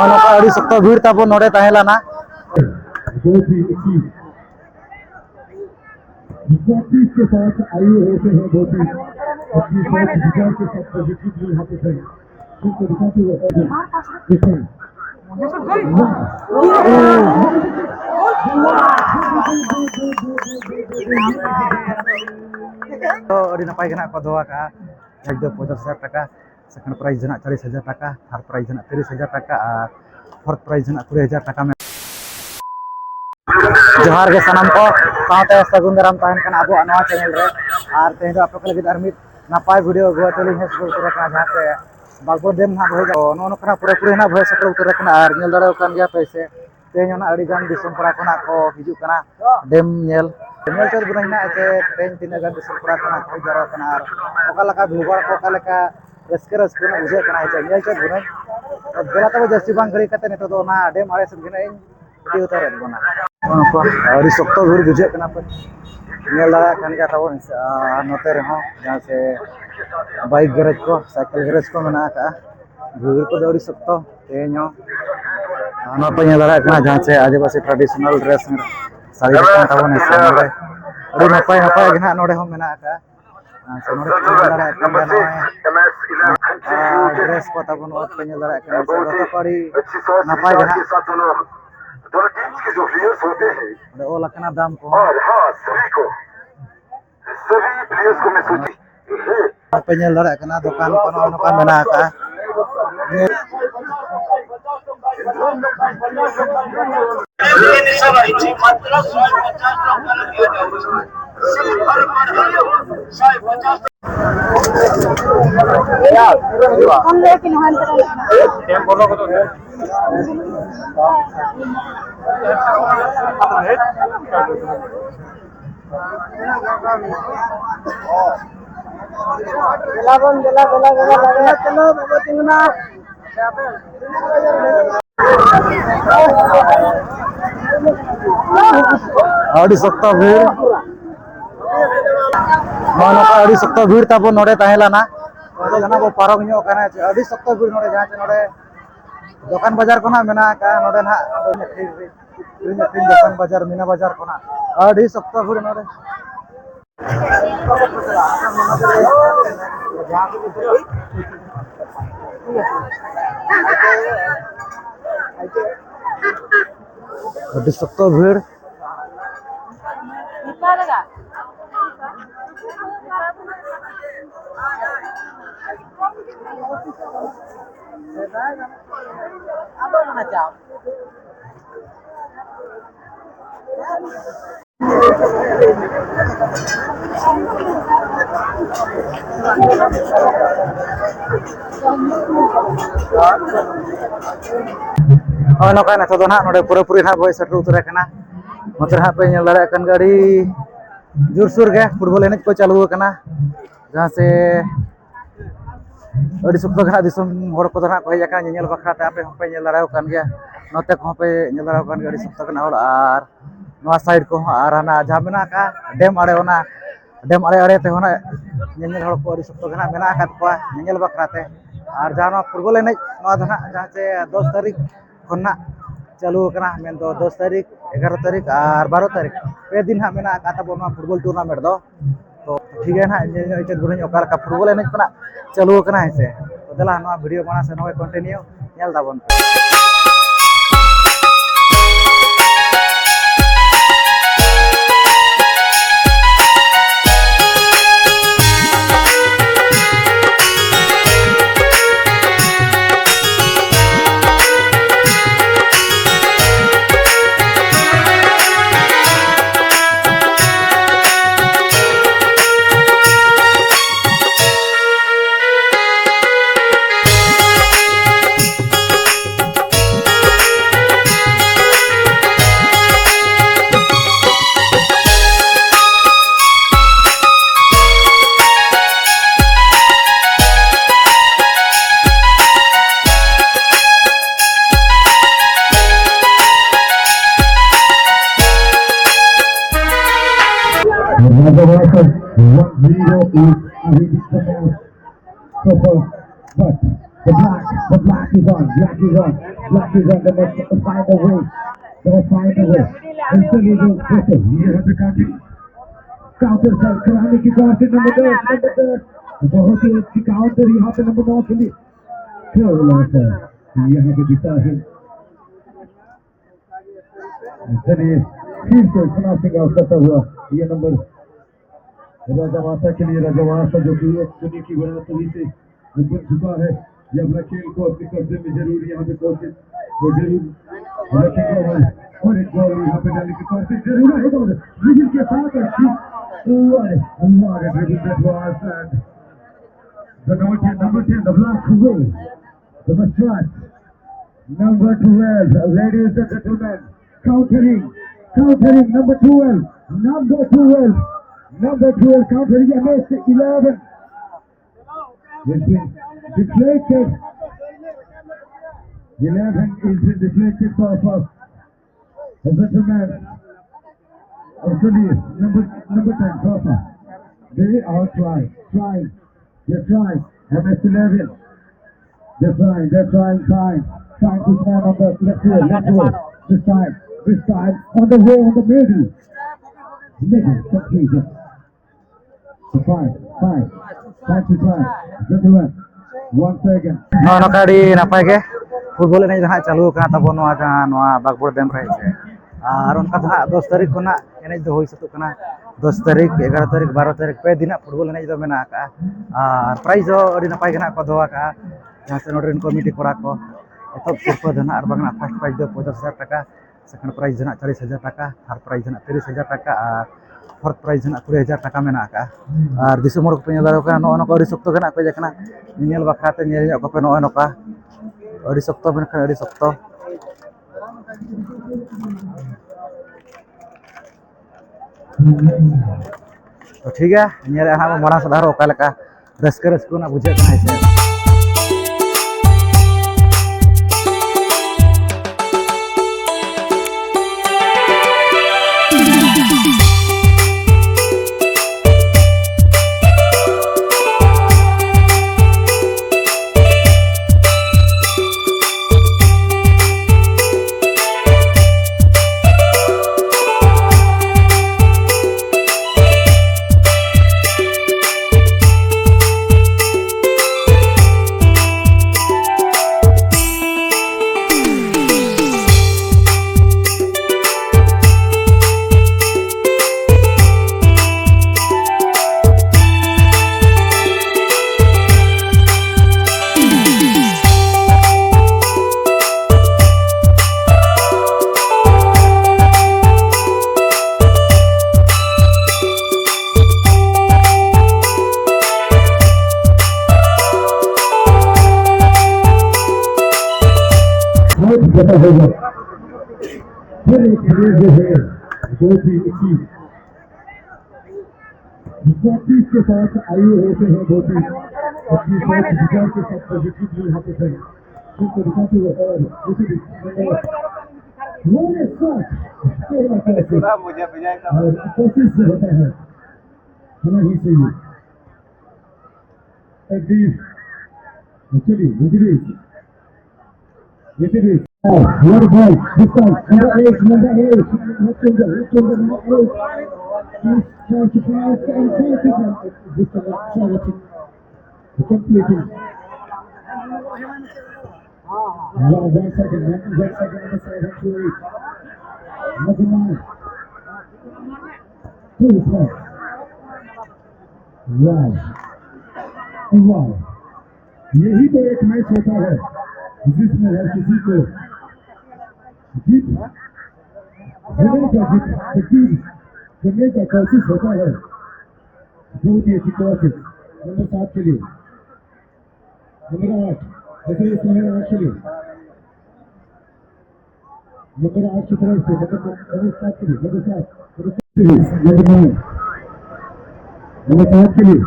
नौका अड़ी सख्त भीड़ ताबो नोड़े ताहेलाना के साथ आयु होते हैं धोती अपनी सोच विचार के साथ पॉजिटिव यहाँ पे थे जिनको दिखाते हुए तो अड़ी नपाय गना को दोआ का एकदम 50,000 टाका सेकंड प्राइज जना 40,000 टाका थर्ड प्राइज जना 30,000 टाका और फोर्थ प्राइज जना 20,000 टाका में जोहार के सनम को साथे सगुन दाराम ताहन कना अबो नवा चैनल रे और तेज आप लोग लगे आर्मी नपाय वीडियो गो चली है स्कूल करे कना जहां से बागबो डेम ना भय नो नो कना पूरा पूरा ना भय सकर उतर कना और नेल दड़े कन गया पैसे तेज ना अड़ी गान दिसम परा कना को हिजु कना डेम नेल नेल चल बुना ना जे तेज तीन गान दिसम परा कना को जरा कना और ओका लका भिगोड़ को ओका लका रस्के रस्के ना बुझे कना जे नेल चल बुना बेला तब जस्ती बांग घड़ी कते नेतो तो ना डेम आड़े सब गिना इन उतर बना अड़ी सख्त भीड़ बुझे कना पे नेल दाड़ा कन गया तब नोते रहो जहां से बाइक गैरेज को साइकिल गैरेज को मना का भीड़ को दौड़ी सकते तेनो ना पे नेल दाड़ा कना जहां से आदिवासी ट्रेडिशनल ड्रेस में साड़ी का तबन है नोडे अड़ी नपाय नपाय गना नोडे हो मना का से नोडे नेल दाड़ा कना ड्रेस को तबन ओत पे नेल दाड़ा कना से तो पड़ी नपाय गना दोनों टीम्स के जो प्लेयर्स होते हैं ओ लखना दाम को और हाँ सभी प्लेयर्स को मैं सोची पे नेल दाड़ा कना दुकान को नो का मेना का अड़ी सख्त भीड़ अड़ी सख्त भीड़ ताबो नोड़े ताहेलाना जना बो पारम ᱧᱚᱜ kana अड़ी सख्त भीड़ नोड़े जहां नोड़े दुकान बाजार कोना मेना का नोड़े ना दुकान बाजार मीना बाजार कोना अड़ी सख्त भीड़ नोड़े अड़ी सख्त भीड़ और नौका ना तो ना नोडे पूरा पूरी ना बॉय सेटर उतर कना नोते ना पे नेल दाड़ा कन गाड़ी जोरसोर के फुटबॉल एनेज को चालू कना जहां से अड़ी सख्त घना दिसम हर को ना को हेजा नेल बखराते आपे हम पे नेल दाड़ा कन गया नोते को पे नेल दाड़ा कन गाड़ी सख्त कना और नवा साइड को और ना जहां मेना का डेम आड़े होना डेम आड़े आड़े ते होना नेल हर को अड़ी सख्त घना मेना का को नेल बखराते और जहां फुटबॉल एनेज नवा धना जहां से 10 तारीख खन्ना चालू कना मेन दो 10 तारीख 11 तारीख और 12 तारीख पे दिन हा मेना का तब फुटबॉल टूर्नामेंट दो तो ठीक है ना इचत गुण ओका का फुटबॉल एनेज कना चालू कना है से तो दला नवा वीडियो बना से नवा कंटिन्यू नेल दाबन One zero is a so far, but The black is on. Black is on. Black is on. They must find a way. They must find a way. Instantly goes better. Here has the country. Counter sir कराने की कोशिश number 10 बहुत ही अच्छी counter यहाँ पे number 9 के लिए यहाँ पे दिखता है चलिए फिर से इतना सिंह करता हुआ ये नंबर राजावासा के लिए राजावासा जो कि चुनी की बढ़ोतरी से ऊपर झुका है ये अपना खेल को अपने कब्जे में जरूर यहाँ पे कोशिश वो जरूर रखेगा और एक बॉल यहाँ पे डालने की कोशिश जरूर है ड्रिबल के साथ अच्छी what a dribble that was and the number 10 the black away the Mastrat number 12 ladies and gentlemen countering number 12 countering against 11 it's been deflected 11 is been deflected for the gentleman number 10, Papa. They are trying. They're trying. MS11. They're trying. Trying to stand on the left wall. This time. On the way, on the middle. Middle, completed. So five to try. Gentlemen, 1 second. No, kadi napai ke football ini jangan चालू करना तब नवा जहाँ नवा Bagpur dam रहे थे और उनका जहाँ 10 तारीख को ना एनएच दो हुई सतु कना 10 तारीख 11 तारीख 12 तारीख पे दिन फुटबॉल एनएच दो मेना का और प्राइज हो अड़ी नपाय गना को दोआ का जहाँ से नोडरिन कमिटी कोरा को एतब सिर्फ धना और बगना फर्स्ट प्राइज दो 50,000 टाका सेकंड प्राइज धना 40,000 टाका थर्ड प्राइज धना 30,000 टाका और फोर्थ प्राइज धना 20,000 टाका मेना का और दिसु मोर को पे दारो का नो को अड़ी सप्तो गना पे जकना नियल बखाते नियल को पे नो का अड़ी सप्तो मेनखान अड़ी सप्तो तो ठीक है नियल हाँ मना सदारो का लका रस्क ना बुझे कना है पता होगा फिर एक जो है जो भी इसी प्रैक्टिस के साथ आए होते हैं दो तीन अपनी सोच विचार के साथ पॉजिटिव यहाँ पे थे उनको दिखाते हुए और कोशिश से होता है होना ही चाहिए चलिए What a ball. This time, number 8. Let's go. Number 8. He's trying to pass and pass it. This time, charity. Completing. Wow, 1 second. 1 second on the side. Actually. Number 9. 2 points. Wow. यही तो एक मैच होता है जिसमें हर किसी को जीत करने का कोशिश होता है बहुत ही अच्छी कोशिश नंबर 7 के लिए नंबर 8 नंबर 8 के लिए नंबर 8 की तरफ से नंबर 7 के लिए नंबर 7 नंबर 7 के लिए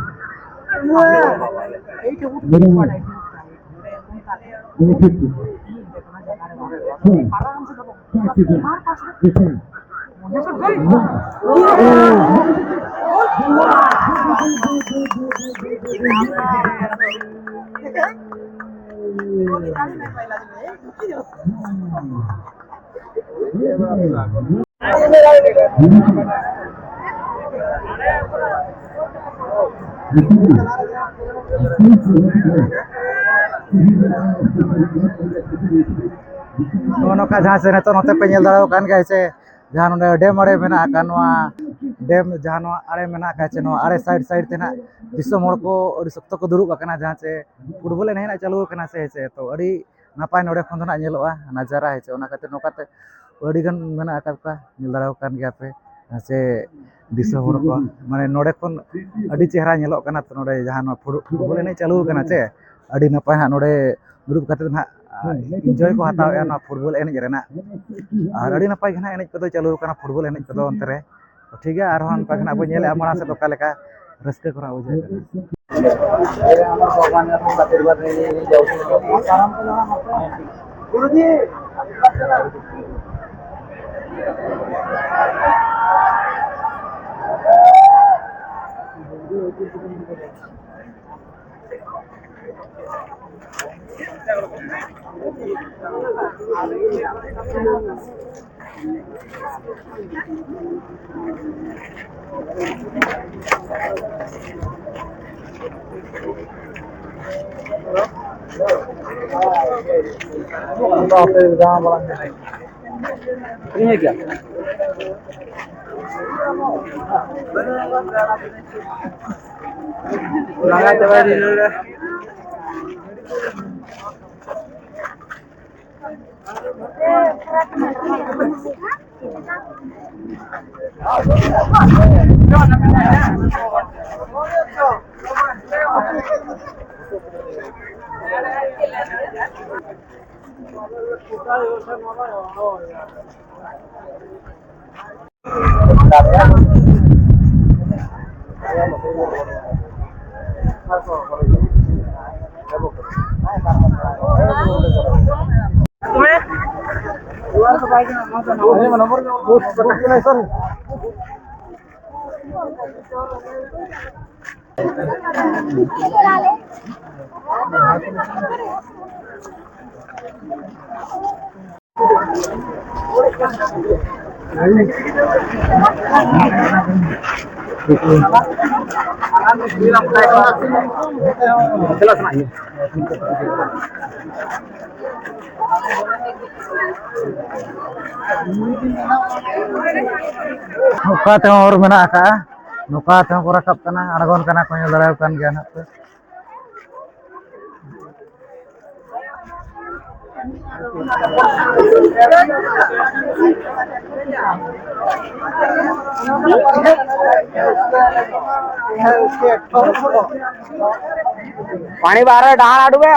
नौका जहाँ से नित नोते पे नेल दाड़ो कान गया से जहाँ नोडे डेम आड़े मेना का नोआ डेम जहाँ नोआ आड़े मेना का से नोआ आड़े साइड साइड ते ना दिसम हड़ को अड़ी सख्त को दुरुब आकना जहाँ से फुटबॉल एनहे ना चालू आकना से तो अड़ी नापाय नोडे खन ना नेलोआ नजारा है से ओना खातिर नोकाते अड़ी गन मेना का नेल दाड़ो कान गया पे से दिसम हड़ को माने नोडे खन अड़ी चेहरा नेलो काना तो नोडे जहाँ नोआ फुटबॉल एनहे चालू आकना से अड़ी नापाय ना नोडे दुरुब खातिर ना एंजॉय को हतावे ना फुटबॉल एनज रेना और अड़ी नपाय घना एनज को चालू करना फुटबॉल एनज को अंत रे तो ठीक है और हन पाखना बो नेले माड़ा से तो का लेका रस्के करा बुझे गुरुजी ini क्या लगा चला दिले नौका ते और मेना का नौका ते को रकब कना अड़गोन कना को लड़ाई कान गया ना पे पानी बाहर डाल आडुए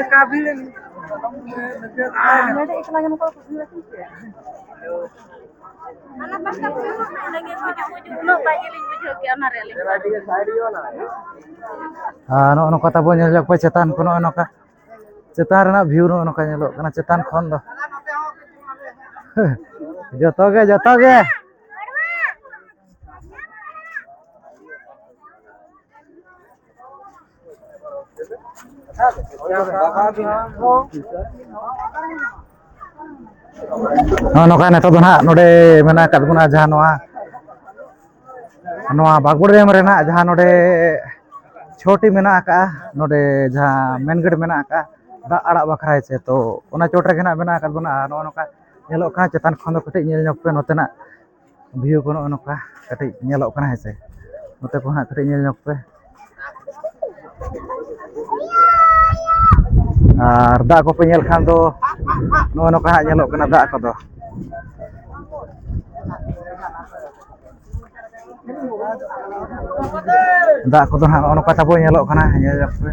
काफी Anak pasca lagi bujuk-bujuk lo baju bujuk ke onar ya. ᱱᱚᱜᱼᱚ ᱱᱚᱝᱠᱟ ᱛᱟᱵᱚ ᱧᱮᱞ ᱧᱚᱜ ᱯᱮ ᱪᱮᱛᱟᱱ ᱠᱷᱚᱱ ᱱᱚᱜᱼᱚ ᱱᱚᱝᱠᱟ ᱪᱮᱛᱟन ᱨᱮᱱᱟᱜ ᱵᱷᱤᱭᱩ ᱱᱚᱜᱼᱚ ᱱᱚᱝᱠᱟ ᱧᱮᱞᱚᱜ ᱠᱟᱱᱟ ᱪᱮᱛᱟन ᱠᱷᱚᱱ ᱫᱚ ᱡᱚᱛᱚ ᱜᱮ ᱱᱚᱜᱼᱚ ᱱᱚᱝᱠᱟ ᱱᱤᱛᱚᱜ ᱫᱚ ᱱᱟᱦᱟᱜ ᱱᱚᱰᱮ ᱢᱮᱱᱟᱜ ᱟᱠᱟᱫ ᱵᱚᱱᱟ ᱡᱟᱦᱟᱸ ᱱᱚᱣᱟ ᱵᱟᱸᱠᱩᱲ ᱰᱮᱢ ᱨᱮᱱᱟᱜ ᱡᱟᱦᱟᱸ ᱱᱚᱰᱮ ᱪᱷᱚᱴᱤ ᱢᱮᱱᱟᱜ ᱟᱠᱟᱜᱼᱟ ᱱᱚᱰᱮ ᱡᱟᱦᱟᱸ ᱢᱮᱱ ᱜᱮᱴ ᱢᱮᱱᱟᱜ ᱟᱠᱟᱜᱼᱟ ᱫᱟᱜ ᱟᱲᱟᱜ ᱵᱟᱠᱷᱨᱟ ᱥᱮ ᱛᱚ ᱚᱱᱟ ᱪᱚᱴ ᱨᱮᱜᱮ ᱱᱟᱦᱟᱜ ᱢᱮᱱᱟᱜ ᱟᱠᱟᱫ ᱵᱚᱱᱟ ᱟᱨ ᱱᱚᱜᱼᱚ ᱱᱚᱝᱠᱟ ᱧᱮᱞᱚᱜ ᱠᱟᱱᱟ ᱪᱮᱛᱟᱱ ᱠᱷᱚᱱ ᱫᱚ ᱠᱟᱹᱴᱤᱡ ᱧᱮᱞ ᱧᱚᱜ ᱯᱮ ᱱᱚᱛᱮᱱᱟᱜ ᱵᱷᱤᱭᱩ ᱠᱚ ᱱᱚᱜᱼᱚ ᱱᱚᱝᱠᱟ ᱠᱟᱹᱴᱤᱡ ᱧᱮᱞᱚᱜ ᱠᱟᱱᱟ ᱦᱮᱸ ᱥᱮ ᱱᱚᱛᱮ ᱠᱚ ᱦᱟᱸᱜ ᱠᱟᱹᱴᱤᱡ ᱧᱮᱞ ᱧᱚᱜ ᱯᱮ ᱟᱨ ᱫᱟᱜ ᱠᱚᱯᱮ ᱧᱮᱞ ᱠᱷᱟᱱ ᱫᱚ ᱱᱚᱜᱼᱚ ᱱᱚᱝᱠᱟ ᱦᱟᱸᱜ ᱧᱮᱞᱚᱜ ᱠᱟᱱᱟ ᱫᱟᱜ ᱠᱚᱫᱚ ᱦᱟᱸᱜ ᱱᱚᱜᱼᱚ ᱱᱚᱝᱠᱟ ᱛᱟᱵᱚ ᱧᱮᱞᱚᱜ ᱠᱟᱱᱟ ᱧᱮᱞ ᱧᱚᱜ ᱯᱮ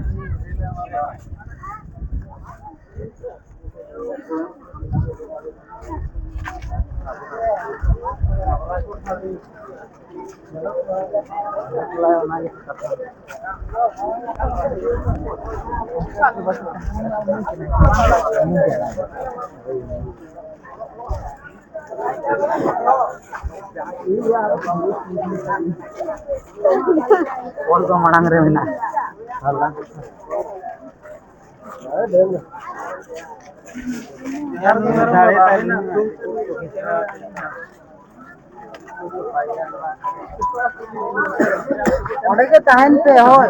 ᱦᱚᱲ ᱫᱚ ᱢᱟᱲᱟᱝ ᱨᱮ ᱢᱮᱱᱟᱜᱼᱟ ᱚᱸᱰᱮ ᱜᱮ ᱛᱟᱦᱮᱱ ᱯᱮ ᱦᱳᱭ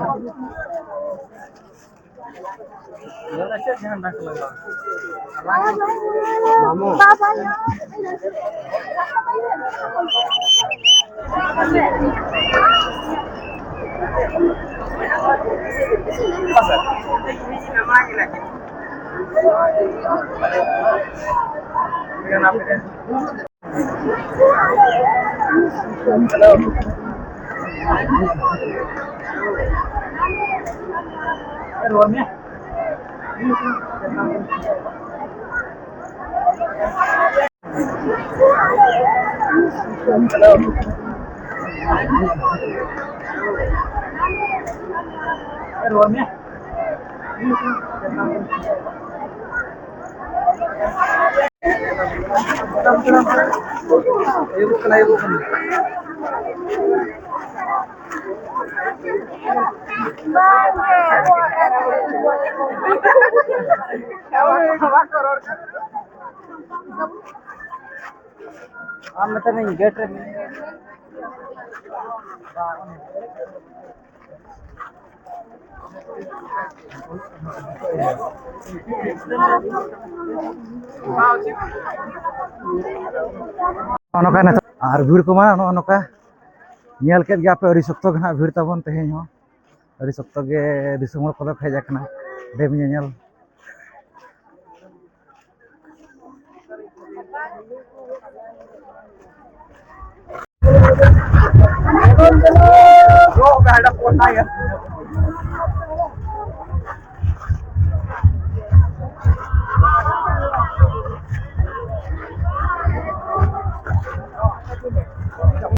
am mata nahi gate re ᱟᱨ ᱵᱷᱤᱲ ᱠᱚᱢᱟ ᱱᱚᱜᱼᱚ ᱱᱚᱝᱠᱟ ᱧᱮᱞ ᱠᱮᱫ ᱜᱮᱭᱟ ᱯᱮ ᱟᱹᱰᱤ ᱥᱚᱠᱛᱚ ᱜᱮ ᱦᱟᱸᱜ ᱵᱷᱤᱲ ᱛᱟᱵᱚᱱ ᱛᱮᱦᱮᱧ ᱦᱚᱸ ᱟᱹᱰᱤ ᱥᱚᱠᱛᱚ ᱜᱮ ᱫᱤᱥᱚᱢ ᱦᱚᱲ ᱠᱚᱫᱚ ᱦᱮᱡ ᱟᱠᱟᱱᱟ ᱰᱮᱢ ᱧᱮᱧᱮᱞ